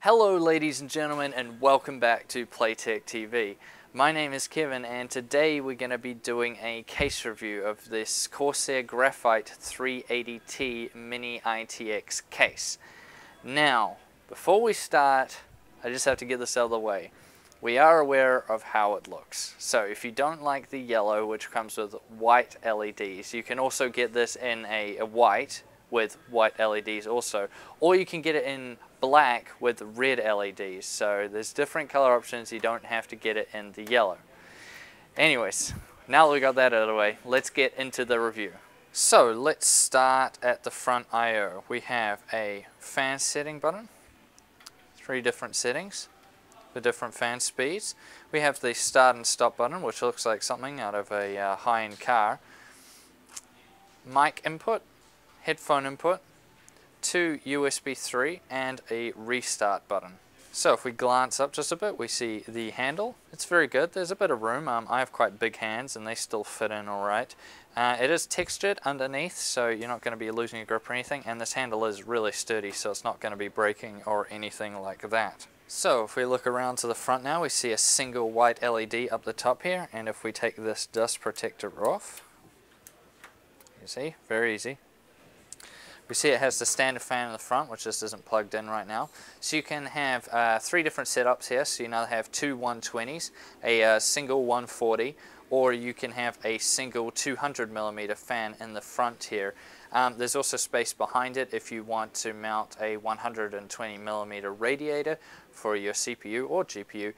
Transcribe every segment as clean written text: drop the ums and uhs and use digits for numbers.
Hello ladies and gentlemen, and welcome back to Playtech TV. My name is Kevin, and today we're going to be doing a case review of this Corsair Graphite 380T mini-ITX case. Now, before we start, I just have to get this out of the way. We are aware of how it looks. So if you don't like the yellow, which comes with white LEDs, you can also get this in a white with white LEDs also, or you can get it in black with red LEDs. So there's different color options. You don't have to get it in the yellow. Anyways, now that we got that out of the way, let's get into the review. So let's start at the front I/O. We have a fan setting button, 3 different settings for different fan speeds. We have the start and stop button, which looks like something out of a high-end car. Mic input, headphone input, 2 USB 3, and a restart button. So if we glance up just a bit, we see the handle. It's very good. There's a bit of room. I have quite big hands and they still fit in alright. It is textured underneath, so you're not going to be losing your grip or anything, and this handle is really sturdy, so it's not going to be breaking or anything like that. So if we look around to the front now, we see a single white LED up the top here, and if we take this dust protector off, you see, very easy. We see it has the standard fan in the front, which just isn't plugged in right now. So you can have 3 different setups here. So you now have 2 120s, a single 140, or you can have a single 200mm fan in the front here. There's also space behind it if you want to mount a 120mm radiator for your CPU or GPU.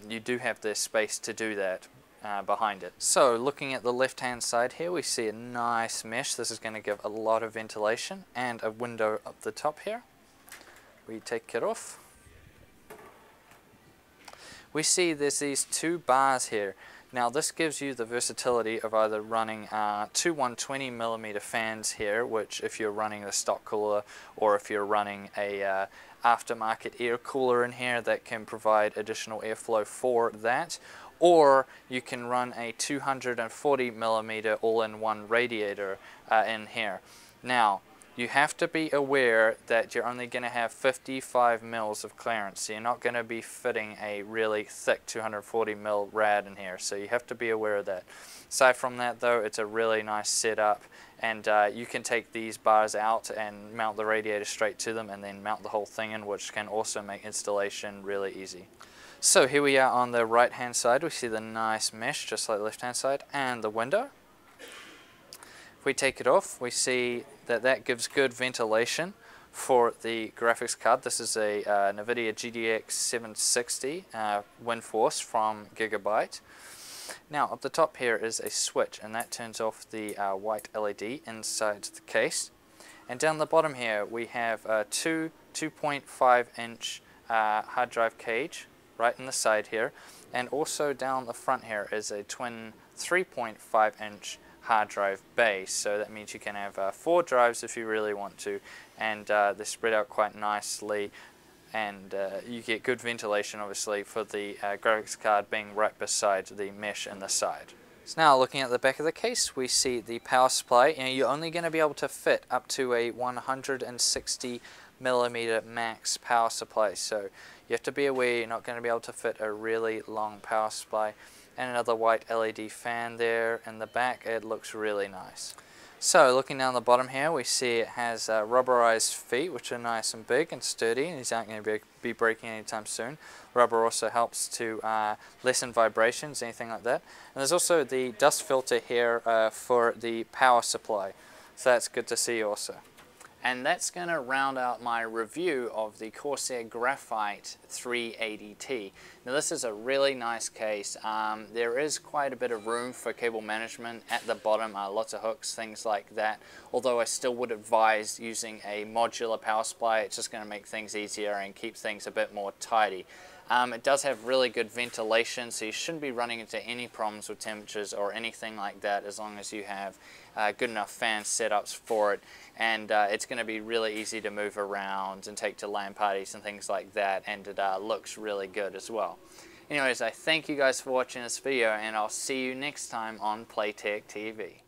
You do have the space to do that behind it. So looking at the left hand side here, we see a nice mesh. This is going to give a lot of ventilation, and a window up the top here. We take it off. We see there's these 2 bars here. Now this gives you the versatility of either running 2 120mm fans here, which if you're running the stock cooler, or if you're running a aftermarket air cooler in here that can provide additional airflow for that, or you can run a 240mm all-in-one radiator in here. Now, you have to be aware that you're only going to have 55 mils of clearance, so you're not going to be fitting a really thick 240mm rad in here, so you have to be aware of that. Aside from that though, it's a really nice setup, and you can take these bars out and mount the radiator straight to them and then mount the whole thing in, which can also make installation really easy. So here we are on the right hand side. We see the nice mesh just like the left hand side, and the window. If we take it off, we see that that gives good ventilation for the graphics card. This is a NVIDIA GTX 760 WindForce from Gigabyte. Now up the top here is a switch, and that turns off the white LED inside the case. And down the bottom here we have 2 2.5-inch hard drive cage right in the side here, and also down the front here is a twin 3.5-inch hard drive base. So that means you can have 4 drives if you really want to, and they're spread out quite nicely, and you get good ventilation obviously for the graphics card being right beside the mesh in the side. So now looking at the back of the case, we see the power supply. You're only going to be able to fit up to a 160mm max power supply, so you have to be aware you're not going to be able to fit a really long power supply. And another white LED fan there in the back. It looks really nice. So looking down the bottom here, we see it has rubberized feet, which are nice and big and sturdy, and these aren't going to be breaking anytime soon. Rubber also helps to lessen vibrations, anything like that. And there's also the dust filter here for the power supply, so that's good to see also. And that's going to round out my review of the Corsair Graphite 380T. Now this is a really nice case. There is quite a bit of room for cable management at the bottom, lots of hooks, things like that. Although I still would advise using a modular power supply. It's just going to make things easier and keep things a bit more tidy. It does have really good ventilation, so you shouldn't be running into any problems with temperatures or anything like that, as long as you have good enough fan setups for it. And it's going to be really easy to move around and take to LAN parties and things like that, and it looks really good as well. Anyways, I thank you guys for watching this video, and I'll see you next time on Playtech TV.